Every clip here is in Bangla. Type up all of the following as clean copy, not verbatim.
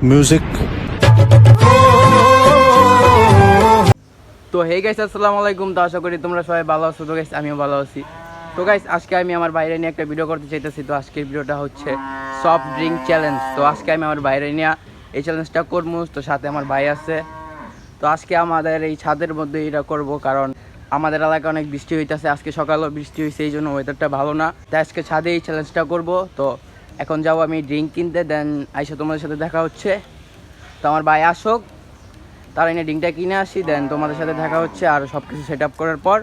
music. তো হে গাইস, আসসালামু আলাইকুম। তো আশা করি তোমরা সবাই ভালো আছো। তো গাইস আমিও ভালো আছি। তো গাইস আজকে আমি আমার বাইরে নিয়ে একটা ভিডিও করতে চাইতেছি। তো আজকের ভিডিওটা হচ্ছে সফট ড্রিঙ্ক চ্যালেঞ্জ। তো আজকে আমি আমার বাইরে নিয়ে এই চ্যালেঞ্জটা করবো। তো সাথে আমার ভাই আছে। তো আজকে আমাদের এই ছাদের মধ্যে এটা করব, কারণ আমাদের এলাকায় অনেক বৃষ্টি হইতেছে। আজকে সকালেও বৃষ্টি হয়েছে, এই জন্য ওয়েদারটা ভালো না। তাই আজকে ছাদে এই চ্যালেঞ্জটা করব। তো এখন যাবো আমি ড্রিঙ্ক কিনতে, দেন আইসা তোমাদের সাথে দেখা হচ্ছে। তো আমার ভাই আসুক, তার এনে ড্রিঙ্কটা কিনে আসি, দেন তোমাদের সাথে দেখা হচ্ছে। আর সব কিছু সেট আপ করার পর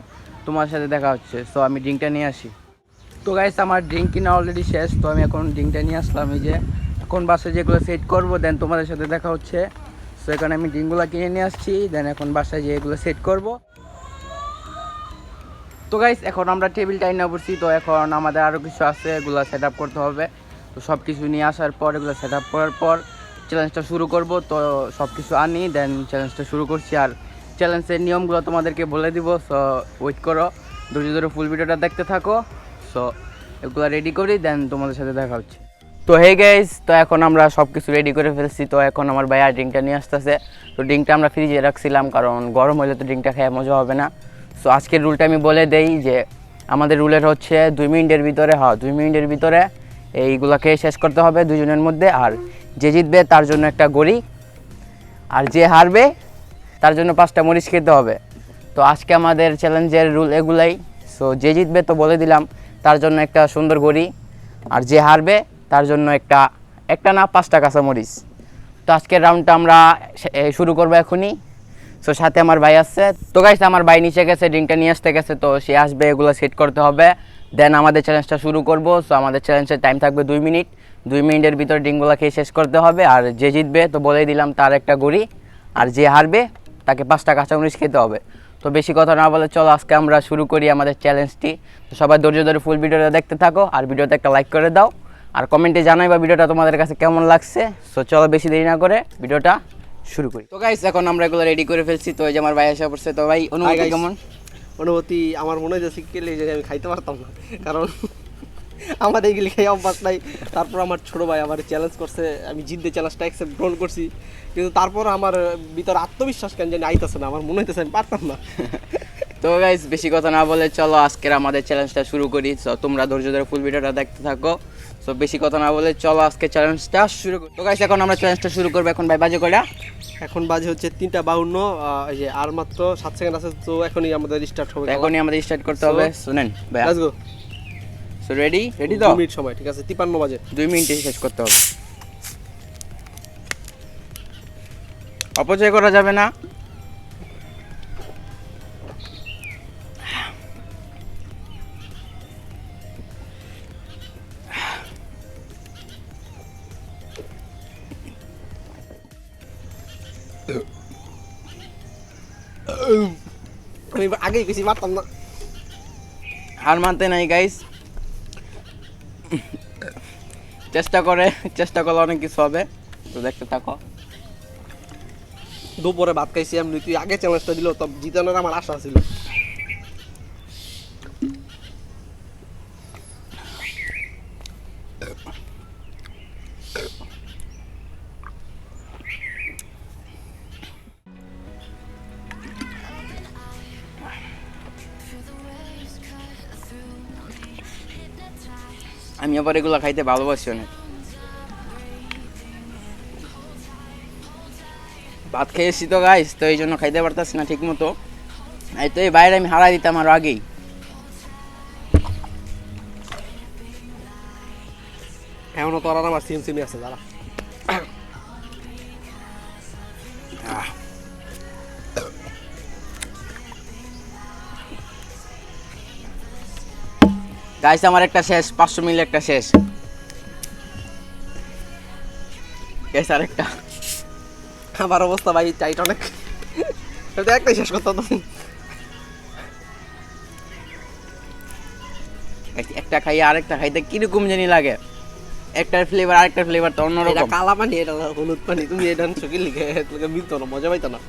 তোমাদের সাথে দেখা হচ্ছে। সো আমি ড্রিঙ্কটা নিয়ে আসি। তো গাইস আমার ড্রিঙ্ক কিনা অলরেডি শেষ। তো আমি এখন ড্রিঙ্কটা নিয়ে আসলাম। এই যে এখন বাসায় যেগুলো সেট করবো, দেন তোমাদের সাথে দেখা হচ্ছে। সো এখানে আমি ড্রিঙ্কগুলো কিনে নিয়ে আসছি, দেন এখন বাসায় যে এগুলো সেট করব। তো গাইস এখন আমরা টেবিল টাইম না পড়ছি। তো এখন আমাদের আরও কিছু আছে, এগুলো সেট আপ করতে হবে। তো সব কিছু নিয়ে আসার পর এগুলো সেট আপ করার পর চ্যালেঞ্জটা শুরু করব। তো সব কিছু আনি, দেন চ্যালেঞ্জটা শুরু করছি। আর চ্যালেঞ্জের নিয়মগুলো তোমাদেরকে বলে দিব। সো ওয়েট করো, ধৈর্য ধরে ফুল ভিডিওটা দেখতে থাকো। সো এগুলো রেডি করি, দেন তোমাদের সাথে দেখা হচ্ছে। তো হে গাইস, তো এখন আমরা সব কিছু রেডি করে ফেলছি। তো এখন আমার ভাইয়া ড্রিঙ্কটা নিয়ে আসতেছে। তো ড্রিঙ্কটা আমরা ফ্রিজে রাখছিলাম, কারণ গরম হলে তো ড্রিঙ্কটা খেয়ে মজা হবে না। সো আজকের রুলটা আমি বলে দেই যে আমাদের রুলের হচ্ছে 2 মিনিটের ভিতরে 2 মিনিটের ভিতরে এইগুলাকে শেষ করতে হবে দুজনের মধ্যে। আর যে জিতবে তার জন্য একটা গড়ি, আর যে হারবে তার জন্য 5টা মরিচ খেতে হবে। তো আজকে আমাদের চ্যালেঞ্জের রুল এগুলাই। সো যে জিতবে তো বলে দিলাম তার জন্য একটা সুন্দর গড়ি, আর যে হারবে তার জন্য একটা না 5টা কাঁচামরিচ। তো আজকের রাউন্ডটা আমরা শুরু করবো এখনই। সো সাথে আমার ভাই আসছে। তো গাইস আমার ভাই নিচে গেছে, ড্রিঙ্কটা নিয়ে আসতে গেছে। তো সে আসবে, এগুলো সেট করতে হবে, দেন আমাদের চ্যালেঞ্জটা শুরু করব। সো আমাদের চ্যালেঞ্জের টাইম থাকবে 2 মিনিট। 2 মিনিটের ভিতর ড্রিঙ্কগুলো খেয়ে শেষ করতে হবে। আর যে জিতবে তো বলেই দিলাম তার একটা গড়ি, আর যে হারবে তাকে 5টা কাঁচামরিচ খেতে হবে। তো বেশি কথা না বলে চলো আজকে আমরা শুরু করি আমাদের চ্যালেঞ্জটি। তো সবাই ধৈর্য ধরে ফুল ভিডিওটা দেখতে থাকো, আর ভিডিওতে একটা লাইক করে দাও, আর কমেন্টে জানাই বা ভিডিওটা তোমাদের কাছে কেমন লাগছে। সো চলো বেশি দেরি না করে ভিডিওটা শুরু করি। তো গাইস এখন আমরা এগুলো রেডি করে ফেলছি। তো এই যে আমার ভাই এসে পড়ছে। তো ভাই অনুভূতি কেমন? অনুভূতি আমার মনে হচ্ছে কেলে যে আমি খাইতে পারতাম না, কারণ আমার এইগুলি খাই অভ্যাস নাই। তারপর আমার ছোটো ভাই আমার চ্যালেঞ্জ করছে, আমি জিততে চ্যালেঞ্জটা অ্যাকসেপ্ট গ্রহণ করছি, কিন্তু তারপর আমার ভিতরে আত্মবিশ্বাস কেন জানি আইতেছে না, আমার মনে হইতেছে আমি পারতাম না। তো গাইস বেশি কথা না বলে চলো আজকের আমাদের চ্যালেঞ্জটা শুরু করি। সো তোমরা ধৈর্য ধরে ফুল ভিডিওটা দেখতে থাকো। সো বেশি কথা না বলে চলো আজকে চ্যালেঞ্জটা শুরু করি। তো গাইস এখন আমরা চ্যালেঞ্জটা শুরু করবো। এখন ভাই বাজে কয়টা? এখন বাজে হচ্ছে 3:52। এই যে আর মাত্র 7 সেকেন্ড আছে, তো এখনই আমাদের স্টার্ট হবে। এখনই আমাদের স্টার্ট করতে হবে। শুনেন ভাই, লেটস গো। সো রেডি তো? 2 মিনিট সময়, ঠিক আছে? 53 বাজে। 2 মিনিটে শেষ করতে হবে, অপচয় করা যাবে না। আমি আগেই বেশি পারতাম না। হার মানতে নাই গাইস, চেষ্টা করলে অনেক কিছু হবে। তো দেখতে থাকো। দুপুরে ভাত খাইছি এমনি, তুই আগে চ্যালেঞ্জটা দিল, তব জিতানোর আমার আশা ছিল। আমি আবার এগুলো খাইতে ভালোবাসি অনেক। ভাত খেয়েছি তো গাইস, তো এই জন্য খাইতে পারতাছি না ঠিক মতো। এই তো এই বাইরে আমি হারাই দিতাম আরো আগেই। এমনও তোর আর আমার সেম সেমই আছে দাঁড়া। গাইস আমার একটা শেষ, 500 মিলি একটা শেষ। গাইস আরেকটা। আমার অবস্থা ভাই টাইট অনেক, এটা একটাই শেষ করতে হতো। একটা খাই আরেকটা খাইতে কিরকম জানি লাগে। একটার ফ্লেভার আরেকটার ফ্লেভার তো এটা অন্যরকম। কালা পানি, এটা হলুদ পানি। তুমি এটা চোখে লিখে তোকে মিলতো না, মজা পাইতো না,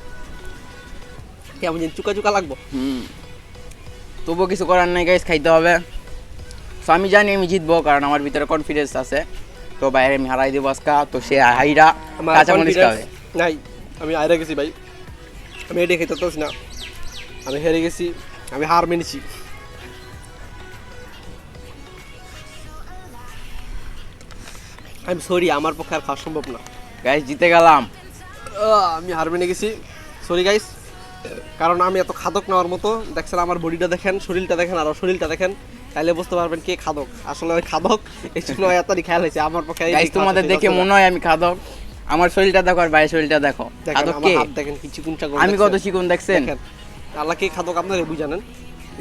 কেমন যেন চুকা চুকা লাগবো। তবুও কিছু করার নাই গাইস, খাইতে হবে। সো আমি জানি আমি জিতবো, কারণ আমার ভিতরে কনফিডেন্স আছে। তো বাইরে আমি হারাই দিব আজকা, তো সে হাইরা আমার কাঁচামরিচ খাবে। confidence নাই, আমি হারে গেছি ভাই, আমি এটা খেতে পারছি না, আমি হেরে গেছি, আমি হার মেনেছি। আমি সরি, আমার পক্ষে আর খাওয়া সম্ভব না। গাইস জিতে গেলাম। আমি হার মেনে গেছি, সরি গাইস। কারণ আমি এত খাদক নেওয়ার মতো, দেখছেন আমার বডিটা দেখেন, শরীরটা দেখেন, আর ওর শরীরটা দেখেন, তাহলে বুঝতে পারবেন কে খাদক। আসলে ওই খাদক এই জন্য এতই খেয়াল হয়েছে আমার পক্ষে। গাইস তোমাদের দেখে মনে হয় আমি খাদক, আমার শরীরটা দেখো আর বাইরের শরীরটা দেখো। খাদক কে? দেখেন কি চিকুনটা, আমি কত চিকুন দেখছেন? আল্লাহ কে খাদক আপনারা বুঝানেন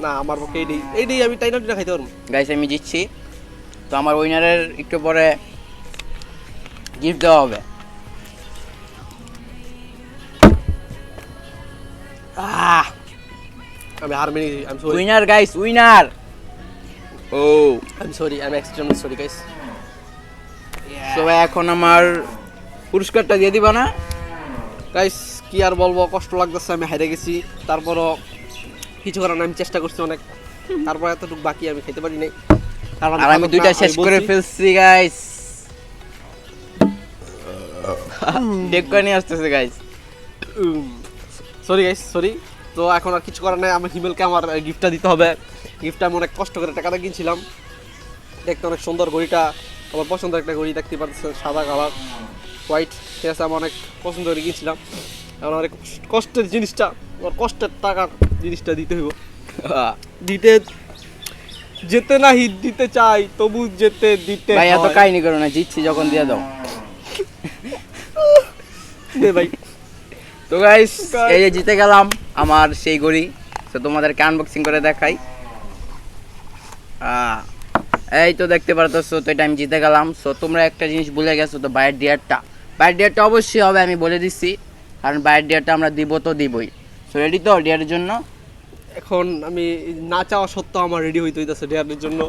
না, আমার পক্ষে এইটাই আমি টাইনা টুইনা খাইতে পারবো। গাইস আমি জিতছি, তো আমার উইনারের একটু পরে গিফট দেওয়া হবে। আমি হার মেনে গেছি, আমি সরি, উইনার গাইস, উইনার। ও আমি সরি, আমি এক্সট্রিমলি সরি গাইস। সবাই এখন আমার পুরস্কারটা দিয়ে দিবা না? গাইস কি আর বলবো, কষ্ট লাগতেছে, আমি হেরে গেছি, তারপরও কিছু করার না, আমি চেষ্টা করছি অনেক, তারপর এতটুকু বাকি আমি খেতে পারি নাই। আর আমি দুইটা শেষ করে ফেলছি গাইস। দেখো নিয়ে আসতেছে গাইস। Sorry guys, sorry. তো এখন আর কিছু করার নাই, আমার হিমেলকে আমার গিফটটা দিতে হবে। গিফটটা আমি অনেক কষ্ট করে টাকাটা কিনছিলাম, দেখতে অনেক সুন্দর ঘড়িটা, আমার পছন্দের একটা ঘড়ি, দেখতে পাচ্ছেন সাদা কালার হোয়াইট, ঠিক আছে, আমি অনেক পছন্দ করে কিনছিলাম। এখন অনেক কষ্টের জিনিসটা, আমার কষ্টের টাকার জিনিসটা দিতে হইব। দিতে যেতে নাহি দিতে চাই, তবু যেতে দিতে ভাই এত হয়। কাহিনী করো না, জিতছি যখন দিয়ে দাও। দে ভাই। তো গাইস এই যে জিতে গেলাম আমার সেই ঘড়ি, তো তোমাদেরকে আনবক্সিং করে দেখাই। এই তো দেখতে পারতেছো, তো এটা আমি জিতে গেলাম। সো তোমরা একটা জিনিস ভুলে গেছো, তো বাইরের ডিয়ারটা অবশ্যই হবে, আমি বলে দিচ্ছি, কারণ বাইরের ডিয়ারটা আমরা দিব তো দিবই। সো রেডি তো ডিয়ারের জন্য? এখন আমি না চাওয়া সত্ত্বেও আমার রেডি হইতে হইতেছে ডেয়ারের জন্য।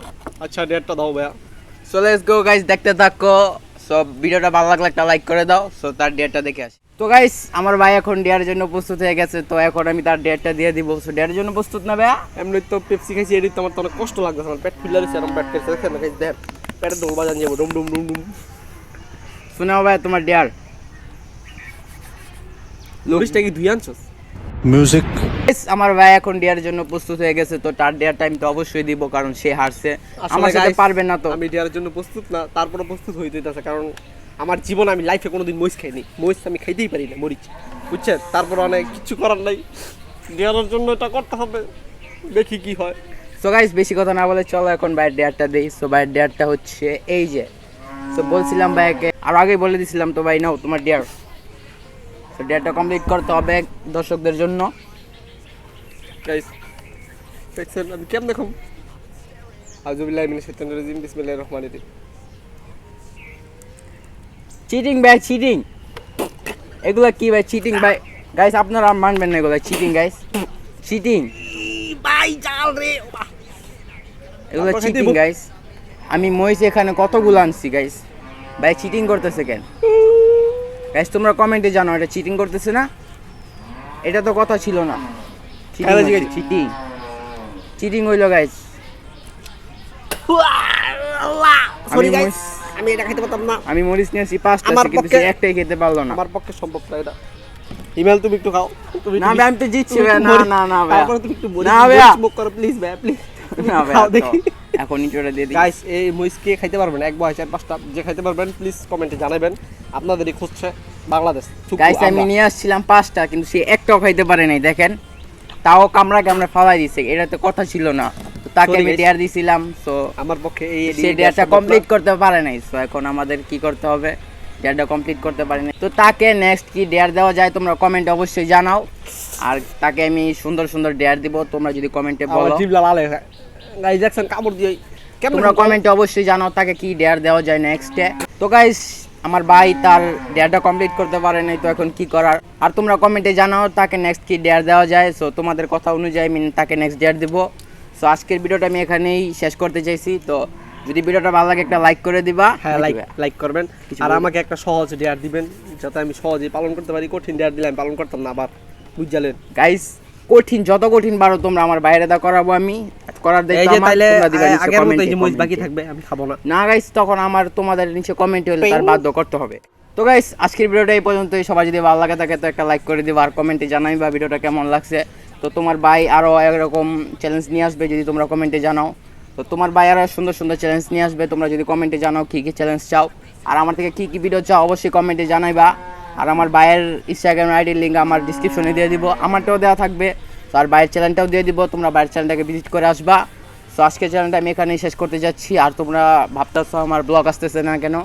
আচ্ছা ডেয়ারটা দাও ভাইয়া। সো লেটস গো গাইস, দেখতে থাকো। সো ভিডিওটা ভালো লাগলে একটা লাইক করে দাও। সো তার ডিয়ারটা দেখে আসি। তো গাইস আমার ভাই এখন ডিয়ারের জন্য প্রস্তুত হয়ে গেছে, তো এখন আমি তার ডিয়ারটা দিয়ে দিব। সো ডিয়ারের জন্য প্রস্তুত না ভাইয়া? এমনি তো পেপসি খাইছি, এটি তো আমার তো অনেক কষ্ট লাগতেছে, আমার পেট ফুলে রয়েছে, এরকম পেট খেয়েছে, দেখেন না গাইস, দেখেন পেটের দোল বাজান যাবো, ডুম ডুম ডুম ডুম। শোনাও ভাই তোমার ডিয়ার। লরিসটা কি ধুই আনছস? Music. Guys, আমার ভাই এখন ডিয়ারের জন্য প্রস্তুত হয়ে গেছে, তো তার ডিয়ার টাইম তো অবশ্যই দিব, কারণ সে হারছে, আমার সাথে পারবে না। তো আমি ডেয়ারের জন্য প্রস্তুত না, তারপরে প্রস্তুত হইতে হইতেছে, কারণ আমার জীবন আমি লাইফে কোনোদিন মরিচ খাইনি, মরিচ আমি খাইতেই পারি না, মরিচ, বুঝছেন? তারপর অনেক কিছু করার নাই, ডেয়ারের জন্য এটা করতে হবে, দেখি কি হয়। সো গাইস বেশি কথা না বলে চলো এখন বাইরের ডিয়ারটা দেই। সো বাইরের ডিয়ারটা হচ্ছে এই যে, সো বলছিলাম ভাইকে, আর আগেই বলে দিছিলাম, তো ভাই নাও তোমার ডিয়ার। সো ডিয়ারটা কমপ্লিট করতে হবে দর্শকদের জন্য। গাইস দেখছেন আমি কেমন দেখুন, আউযুবিল্লাহি মিনাশ শাইতানির রাজিম, বিসমিল্লাহির রহমানির রহিম। চিটিং ভাই, চিটিং, এগুলা কি ভাই? চিটিং ভাই, গাইস আপনারা মানবেন না এগুলা চিটিং গাইস, চিটিং ভাই জাল রে, এগুলো তারপর চিটিং খাইতে গাইস। আমি মহিষ এখানে কতগুলো আনছি গাইস, ভাই চিটিং করতেছে কেন গাইস? তোমরা কমেন্টে জানো এটা চিটিং করতেছে না? এটা তো কথা ছিল না, চিটিং চিটিং হইলো গাইস। সরি গাইস, আমি এটা খাইতে পারতাম না, আমি মরিচ নিয়েছি 5টা, আমার কিন্তু পক্ষে- সে একটাই খেতে পারলো না। আমার পক্ষে সম্ভব না এটা। ইমেল তুমি একটু খাও, তুমি না ভাই আমি তো জিতছি ভাই, না না না ভাই, তারপরে তুমি একটু না ভাইয়া, স্মোক করো প্লিজ ভাই, প্লিজ না ভাই খাও দেখি। এখন নিচেটা দিয়ে দিই। গাইস এই মরিচ কে খাইতে পারবেন? এক বয় 4-5টা যে খাইতে পারবেন প্লিজ কমেন্টে জানাবেন, আপনাদেরই খুঁজছে বাংলাদেশ। গাইস আমি নিয়ে আসছিলাম 5টা, কিন্তু সে একটাও খাইতে পারে নাই, দেখেন তাও কামড়া ফালাই দিছে, এটা তো কথা ছিল না। তো তাকে Sorry আমি guys, ডিয়ার দিছিলাম, সো আমার পক্ষে এই সে ডিয়ারটা কমপ্লিট করতে পারে নাই। সো এখন আমাদের কি করতে হবে? ডিয়ারটা কমপ্লিট করতে পারি নাই, তো তাকে নেক্সট কি ডিয়ার দেওয়া যায় তোমরা কমেন্টে অবশ্যই জানাও, আর তাকে আমি সুন্দর সুন্দর ডিয়ার দিব, তোমরা যদি কমেন্টে আমার বলো। জিভলা লাল হয়ে যায় গাইস, দেখছেন কামড় দিয়ে কেমন। তোমরা কমেন্টে অবশ্যই জানাও তাকে কি ডিয়ার দেওয়া যায় নেক্সটে। তো গাইস আমার ভাই তার ডিয়ারটা কমপ্লিট করতে পারে নাই, তো এখন কি করার? আর তোমরা কমেন্টে জানাও তাকে নেক্সট কি ডিয়ার দেওয়া যায়। সো তোমাদের কথা অনুযায়ী আমি তাকে নেক্সট ডিয়ার দিব। সো আজকের ভিডিওটা আমি এখানেই শেষ করতে চাইছি। তো যদি ভিডিওটা ভালো লাগে একটা লাইক করে দিবা। হ্যাঁ লাইক করবেন, কিছু আর বলবেন? আমাকে একটা সহজ ডিয়ার দিবেন যাতে আমি সহজেই পালন করতে পারি। কঠিন ডিয়ার দিলে আমি পালন করতাম না, আবার বুঝলেন গাইস কঠিন, যত কঠিন পারো তোমরা আমার বাইরে দা করাবো আমি। করার এই দায়িত্ব যে আমার, তাইলে তোমরা দিবা নিচে আগের মতো এই কমেন্টে যে মরিচ বাকি থাকবে, আমি খাবো না। না গাইস, তখন আমার তোমাদের নিচে কমেন্ট হলে তার বাধ্য করতে হবে। তো গাইস আজকের ভিডিওটা এই পর্যন্তই। সবাই যদি ভালো লাগে থাকে তো একটা লাইক করে দিবা আর কমেন্টে জানাইবা ভিডিওটা কেমন লাগছে। তো তোমার ভাই আরও এরকম চ্যালেঞ্জ নিয়ে আসবে যদি তোমরা কমেন্টে জানাও। তো তোমার ভাই আরও সুন্দর সুন্দর চ্যালেঞ্জ নিয়ে আসবে, তোমরা যদি কমেন্টে জানাও কী কী চ্যালেঞ্জ চাও আর আমার থেকে কী কী ভিডিও চাও অবশ্যই কমেন্টে জানাইবা। আর আমার ভাইয়ের ইনস্টাগ্রাম আইডির লিঙ্ক আমার ডিসক্রিপশনে দিয়ে দিব, আমারটাও দেওয়া থাকবে। তো আর ভাইয়ের চ্যানেলটাও দিয়ে দিব, তোমরা ভাইয়ের চ্যানেলটাকে ভিজিট করে আসবা। সো আজকের চ্যানেলটা আমি এখানেই শেষ করতে যাচ্ছি। আর তোমরা ভাবতেছো আমার ব্লগ আসতেছে না কেন,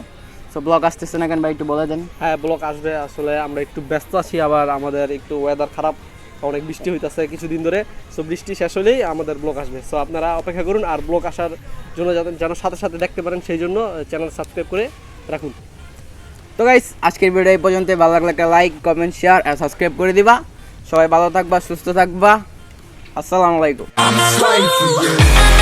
সো ব্লগ আসতেছে না কেন ভাই একটু বলে দেন। হ্যাঁ, ব্লগ আসবে, আসলে আমরা একটু ব্যস্ত আছি, আবার আমাদের একটু ওয়েদার খারাপ, অনেক বৃষ্টি হইতেছে কিছুদিন ধরে। সো বৃষ্টি শেষ হলেই আমাদের ব্লগ আসবে। সো আপনারা অপেক্ষা করুন, আর ব্লগ আসার জন্য যেন সাথে সাথে দেখতে পারেন সেই জন্য চ্যানেল সাবস্ক্রাইব করে রাখুন। তো গাইস আজকের ভিডিও এই পর্যন্ত। ভালো লাগলে একটা লাইক, কমেন্ট, শেয়ার আর সাবস্ক্রাইব করে দিবা। সবাই ভালো থাকবা, সুস্থ থাকবা। আসসালামু আলাইকুম। I'm a slave for you.